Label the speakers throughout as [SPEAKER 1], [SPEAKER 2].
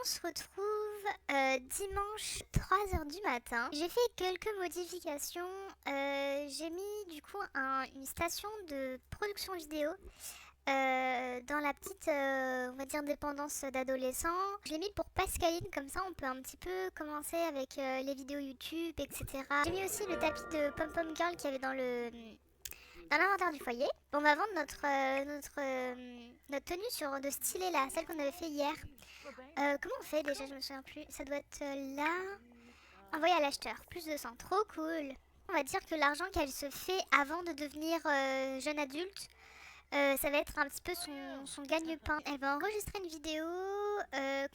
[SPEAKER 1] On se retrouve dimanche 3h du matin. J'ai fait quelques modifications. J'ai mis du coup une station de production vidéo dans la petite, on va dire, dépendance d'adolescent. Je l'ai mis pour Pascaline, comme ça on peut un petit peu commencer avec les vidéos YouTube, etc. J'ai mis aussi le tapis de Pom Pom Girl qu'il y avait dans l'inventaire du foyer. Bon, on va vendre notre tenue de stylet là, celle qu'on avait fait hier. Comment on fait déjà? Je me souviens plus. Ça doit être là. Envoyer à l'acheteur. Plus de 100. Trop cool. On va dire que l'argent qu'elle se fait avant de devenir jeune adulte, ça va être un petit peu son gagne-pain. Elle va enregistrer une vidéo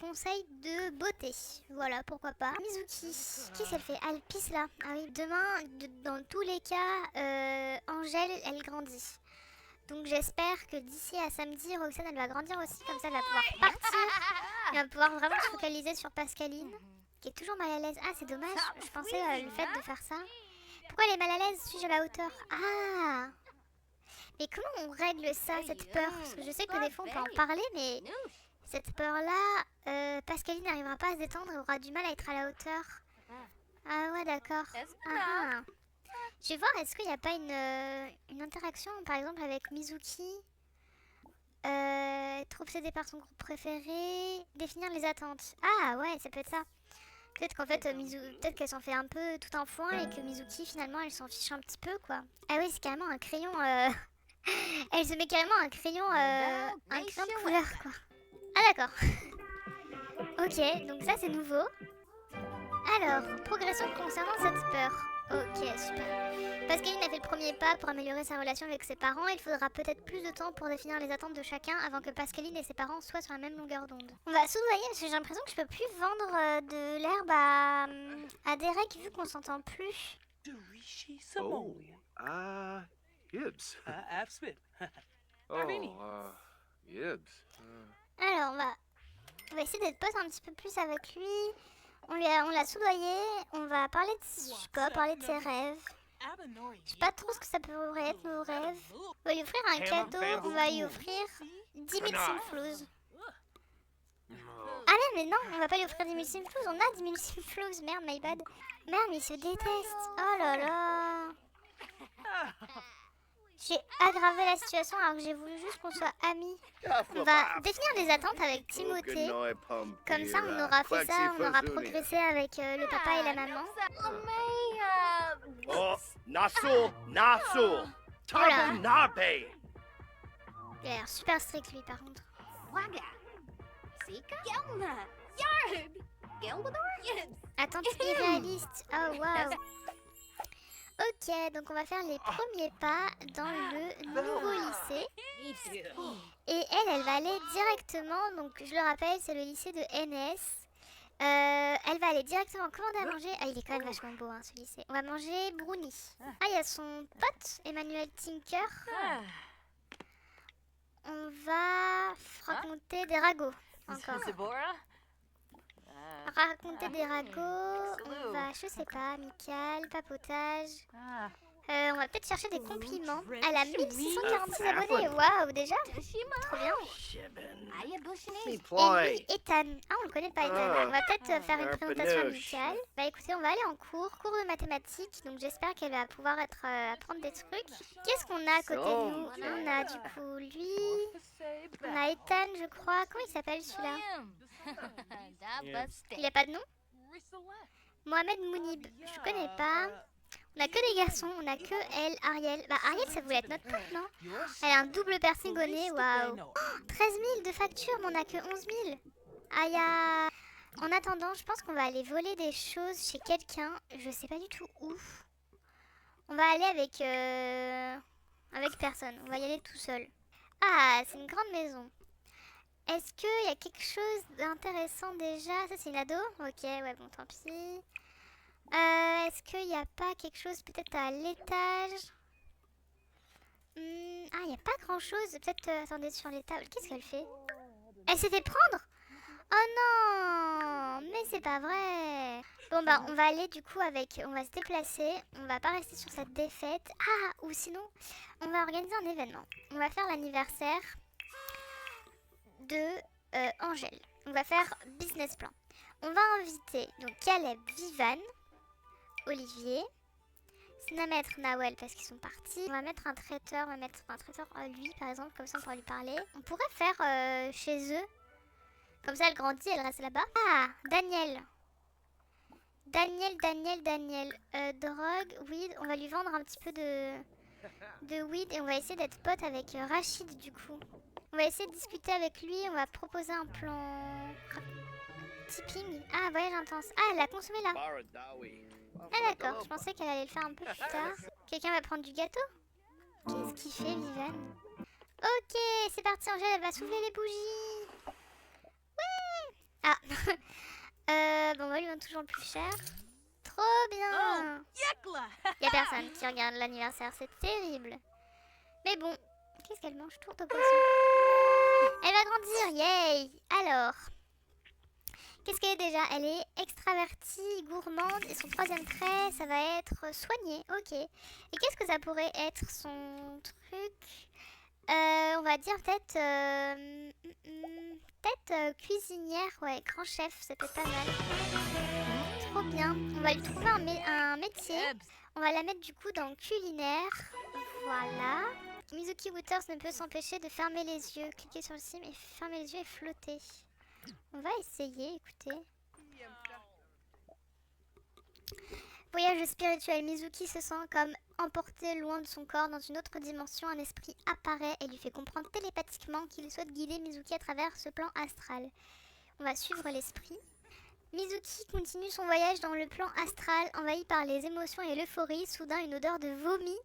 [SPEAKER 1] conseil de beauté. Voilà, pourquoi pas. Mizuki. Qui s'elle fait? Alpis là. Ah oui, demain, dans tous les cas, Angèle, elle grandit. Donc j'espère que d'ici à samedi, Roxane, elle va grandir aussi. Comme ça, elle va pouvoir partir. Elle va pouvoir vraiment se focaliser sur Pascaline, qui est toujours mal à l'aise. Ah, c'est dommage. Je pensais le fait de faire ça. Pourquoi elle est mal à l'aise? Suis-je à la hauteur? Ah! Mais comment on règle ça, cette peur? Parce que je sais que des fois on peut en parler, mais cette peur-là, Pascaline n'arrivera pas à se détendre et aura du mal à être à la hauteur. Ah ouais, d'accord. Ah. Je vais voir, est-ce qu'il n'y a pas une interaction, par exemple, avec Mizuki? Être obsédée par son groupe préféré, définir les attentes. Ah ouais, ça peut être ça. Peut-être qu'en fait, peut-être qu'elle s'en fait un peu tout un foin et que Mizuki, finalement, elle s'en fiche un petit peu, quoi. Ah oui, c'est carrément un crayon. Elle se met carrément un crayon de couleur, quoi. Ah d'accord. Ok, donc ça c'est nouveau. Alors, progression concernant cette peur. Ok, super. Pascaline a fait le premier pas pour améliorer sa relation avec ses parents. Il faudra peut-être plus de temps pour définir les attentes de chacun avant que Pascaline et ses parents soient sur la même longueur d'onde. On va soudoyer parce que j'ai l'impression que je peux plus vendre de l'herbe à Derek vu qu'on s'entend plus.
[SPEAKER 2] Oh, Gibbs. Gibbs.
[SPEAKER 1] Alors, on va essayer d'être potes un petit peu plus avec lui. On l'a soudoyé, on va parler parler de ses rêves. Je sais pas trop ce que ça pourrait être nos rêves. On va lui offrir un cadeau, on va lui offrir 10 000 simflouz. Ah mais non, on va pas lui offrir 10 000 simflouz, on a 10 000 simflouz, merde, my bad. Merde, mais il se déteste, oh là là. J'ai aggravé la situation alors que j'ai voulu juste qu'on soit amis. On va définir les attentes avec Timothée. Comme ça, on aura fait ça, on aura progressé avec le papa et la maman.
[SPEAKER 3] Oh, Nasul, Nasul, Tabu Nabe.
[SPEAKER 1] Il a l'air super strict lui par contre. Attente irréaliste. Oh waouh. Ok, donc on va faire les premiers pas dans le nouveau lycée. Et elle va aller directement, donc je le rappelle, c'est le lycée de NS. Elle va aller directement commander à manger. Ah, il est quand même vachement beau, hein, ce lycée. On va manger brownie. Ah, il y a son pote, Emmanuel Tinker. On va raconter des ragots, encore. Raconter des ragots. On va, je sais pas, amical, papotage. On va peut-être chercher des compliments. Elle a 1646 abonnés. Waouh, déjà? Trop bien. Et lui, Ethan. Ah, on le connaît pas, Ethan. On va peut-être faire une présentation amicale. Bah écoutez, on va aller en cours de mathématiques. Donc j'espère qu'elle va pouvoir apprendre des trucs. Qu'est-ce qu'on a à côté de nous? On a du coup lui. On a Ethan, je crois. Comment il s'appelle celui-là? Il a pas de nom? Mohamed Mounib. Je connais pas. On a que des garçons, on a que elle, Ariel. Bah Ariel, ça voulait être notre pote, non? Elle a un double piercing au nez, waouh. 13 000 de facture, mais on a que 11 000. Aïe. En attendant, je pense qu'on va aller voler des choses chez quelqu'un. Je sais pas du tout où. On va aller avec personne. On va y aller tout seul. Ah, c'est une grande maison. Est-ce qu'il y a quelque chose d'intéressant déjà? Ça, c'est une ado? Ok, ouais, bon, tant pis. Est-ce qu'il n'y a pas quelque chose peut-être à l'étage? Ah, il n'y a pas grand-chose. Peut-être, attendez, sur les tables. Qu'est-ce qu'elle fait? Elle s'est fait prendre? Oh non! Mais c'est pas vrai! Bon, bah, on va aller du coup on va se déplacer. On va pas rester sur cette défaite. Ah, ou sinon, on va organiser un événement. On va faire l'anniversaire de Angèle. On va faire business plan. On va inviter donc Caleb, Vivan, Olivier, Snamettre, Nawel parce qu'ils sont partis. On va mettre un traiteur, lui par exemple, comme ça on pourra lui parler. On pourrait faire chez eux. Comme ça elle grandit, elle reste là-bas. Ah, Daniel. Daniel. Drogue, weed. On va lui vendre un petit peu de weed et on va essayer d'être pote avec Rachid du coup. On va essayer de discuter avec lui, on va proposer un plan tipping. Ah, voyage intense. Ah, elle l'a consommé là. Ah d'accord, je pensais qu'elle allait le faire un peu plus tard. Quelqu'un va prendre du gâteau? Qu'est-ce qu'il fait, Vivan? Ok, c'est parti, Angèle, elle va souffler les bougies. Ouais. Ah, bon, on va lui vendre toujours le plus cher. Trop bien. Y'a personne qui regarde l'anniversaire, c'est terrible. Mais bon, qu'est-ce qu'elle mange? Tour de poisson. Elle va grandir, yay! Alors, qu'est-ce qu'elle est déjà? Elle est extravertie, gourmande, et son troisième trait, ça va être soignée, ok. Et qu'est-ce que ça pourrait être son truc? On va dire peut-être cuisinière, ouais, grand chef, ça peut être pas mal. Trop bien, on va lui trouver un métier. On va la mettre du coup dans culinaire, voilà. Mizuki Waters ne peut s'empêcher de fermer les yeux. Cliquez sur le sim et fermer les yeux et flotter. On va essayer, écoutez. Voyage spirituel. Mizuki se sent comme emporté loin de son corps dans une autre dimension. Un esprit apparaît et lui fait comprendre télépathiquement qu'il souhaite guider Mizuki à travers ce plan astral. On va suivre l'esprit. Mizuki continue son voyage dans le plan astral, envahi par les émotions et l'euphorie. Soudain, une odeur de vomi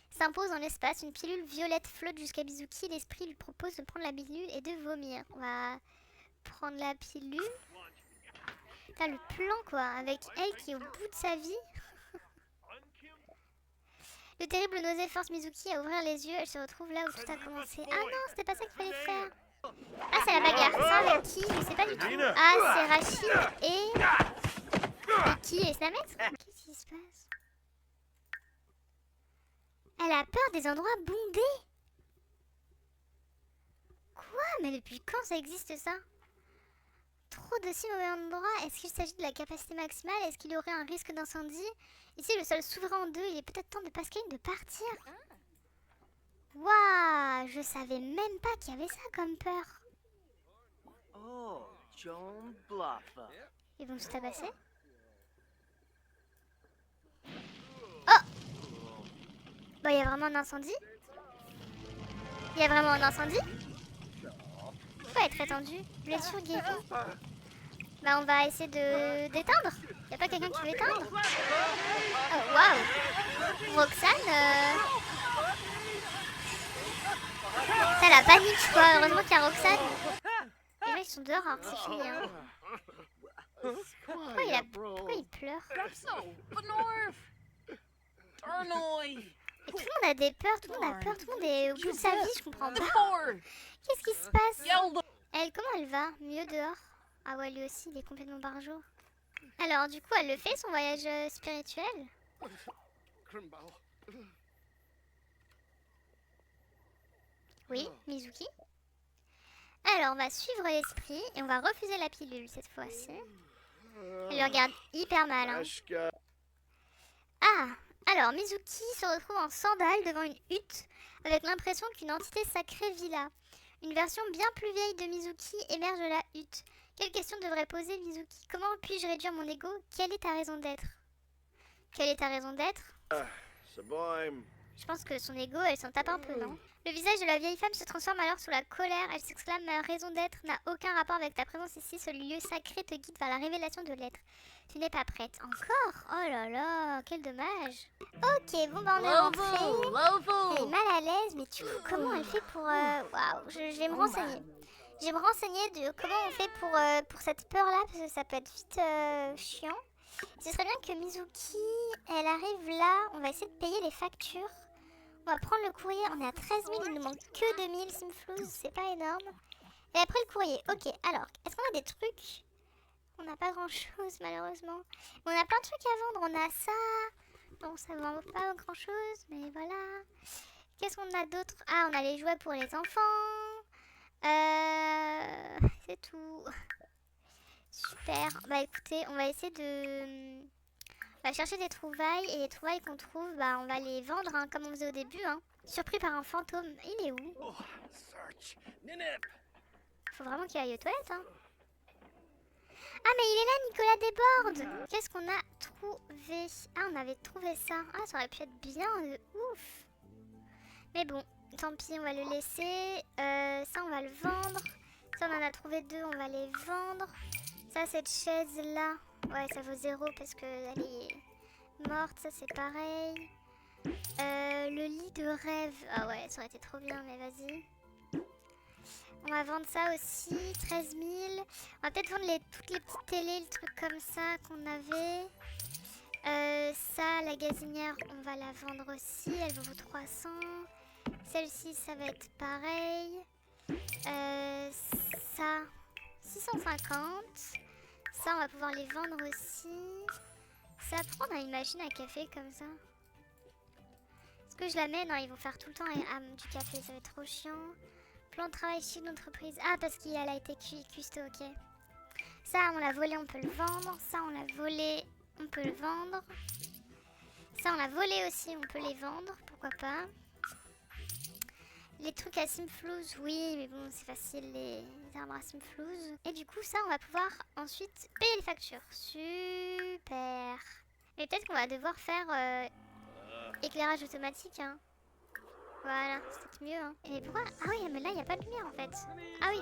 [SPEAKER 1] s'impose dans l'espace. Une pilule violette flotte jusqu'à Mizuki. L'esprit lui propose de prendre la pilule et de vomir. On va prendre la pilule. Putain, le plan quoi, avec elle qui est au bout de sa vie. Le terrible nausée force Mizuki à ouvrir les yeux. Elle se retrouve là où tout a commencé. Ah non, c'était pas ça qu'il fallait faire. Ah, c'est la bagarre. Ça, avec qui? Je sais pas du tout. Ah, c'est Rachid et qui? Et Snamettre? Qu'est-ce qui se passe? Elle a peur des endroits bondés. Quoi? Mais depuis quand ça existe ça? Trop de si mauvais endroits. Est-ce qu'il s'agit de la capacité maximale? Est-ce qu'il y aurait un risque d'incendie? Ici, le sol s'ouvre en deux. Il est peut-être temps de Pascaline de partir. Waouh! Je savais même pas qu'il y avait ça comme peur.
[SPEAKER 3] Oh, John Bluffer.
[SPEAKER 1] Ils vont se tabasser? Oh! Bon, il y a vraiment un incendie? Il y a vraiment un incendie? Pourquoi être étendu? Blessure guérie. Bah, on va essayer de d'éteindre. Y'a pas quelqu'un qui veut éteindre? Oh, waouh! Roxane, T'as la panique, quoi. Heureusement qu'il y a Roxane. Les gens, ils sont dehors, alors que c'est fini, hein. Pourquoi il pleure? Et tout le monde a des peurs, tout le monde a peur, tout le monde est au bout de sa vie, je comprends pas. Qu'est-ce qui se passe? Elle, comment elle va? Mieux dehors? Ah ouais, lui aussi, il est complètement barjot. Alors, du coup, elle le fait, son voyage spirituel? Oui, Mizuki. Alors, on va suivre l'esprit et on va refuser la pilule cette fois-ci. Elle le regarde hyper mal, hein. Ah! Alors, Mizuki se retrouve en sandales devant une hutte avec l'impression qu'une entité sacrée vit là. Une version bien plus vieille de Mizuki émerge de la hutte. Quelle question devrait poser Mizuki? Comment puis-je réduire mon ego? Quelle est ta raison d'être? Quelle est ta raison d'être? Je pense que son ego, elle s'en tape un peu, non? Le visage de la vieille femme se transforme alors sous la colère. Elle s'exclame: ma raison d'être n'a aucun rapport avec ta présence ici. Ce lieu sacré te guide vers la révélation de l'être. Tu n'es pas prête. Encore? Oh là là, quel dommage. Ok, bon bah on est rentré. Elle est mal à l'aise, mais du coup, comment elle fait pour... Waouh, je vais me renseigner. Je vais me renseigner de comment on fait pour cette peur-là, parce que ça peut être vite chiant. Ce serait bien que Mizuki, elle arrive là. On va essayer de payer les factures. On va prendre le courrier. On est à 13 000, il nous manque que 2000 Simflouz, c'est pas énorme. Et après le courrier, ok. Alors, est-ce qu'on a des trucs? On n'a pas grand-chose malheureusement. Mais on a plein de trucs à vendre. On a ça. Bon, ça vend pas grand-chose, mais voilà. Qu'est-ce qu'on a d'autre? Ah, on a les jouets pour les enfants. C'est tout. Super. Bah écoutez, on va essayer de... On va chercher des trouvailles et les trouvailles qu'on trouve, bah on va les vendre hein, comme on faisait au début. Hein. Surpris par un fantôme. Il est où?
[SPEAKER 2] Oh, search. Ninip.
[SPEAKER 1] Faut vraiment qu'il aille aux toilettes. Hein. Ah mais il est là, Nicolas Desbordes. Qu'est-ce qu'on a trouvé? Ah on avait trouvé ça. Ah ça aurait pu être bien de ouf. Mais bon, tant pis, on va le laisser. Ça on va le vendre. Ça on en a trouvé 2, on va les vendre. Ça cette chaise là, ouais ça vaut 0 parce qu'elle est morte, ça c'est pareil. Le lit de rêve, ah ouais ça aurait été trop bien mais vas-y. On va vendre ça aussi, 13 000. On va peut-être vendre toutes les petites télés, le truc comme ça qu'on avait. Ça, la gazinière, on va la vendre aussi, elle vaut 300. Celle-ci, ça va être pareil. Ça, 650. Ça, on va pouvoir les vendre aussi. Ça, pourquoi on a une machine à café comme ça? Est-ce que je la mets? Non, ils vont faire tout le temps du café, ça va être trop chiant. Plan de travail chez l'entreprise. Ah, parce qu'elle a été cuistot, ok. Ça, on l'a volé, on peut le vendre. Ça, on l'a volé, on peut le vendre. Ça, on l'a volé aussi, on peut les vendre, pourquoi pas. Les trucs à Simflouz, oui, mais bon, c'est facile, les arbres à Simflouz. Et du coup, ça, on va pouvoir ensuite payer les factures. Super. Mais peut-être qu'on va devoir faire éclairage automatique, hein. Voilà, c'est peut-être mieux, hein. Et pourquoi? Ah oui, mais là, il n'y a pas de lumière, en fait. Ah oui.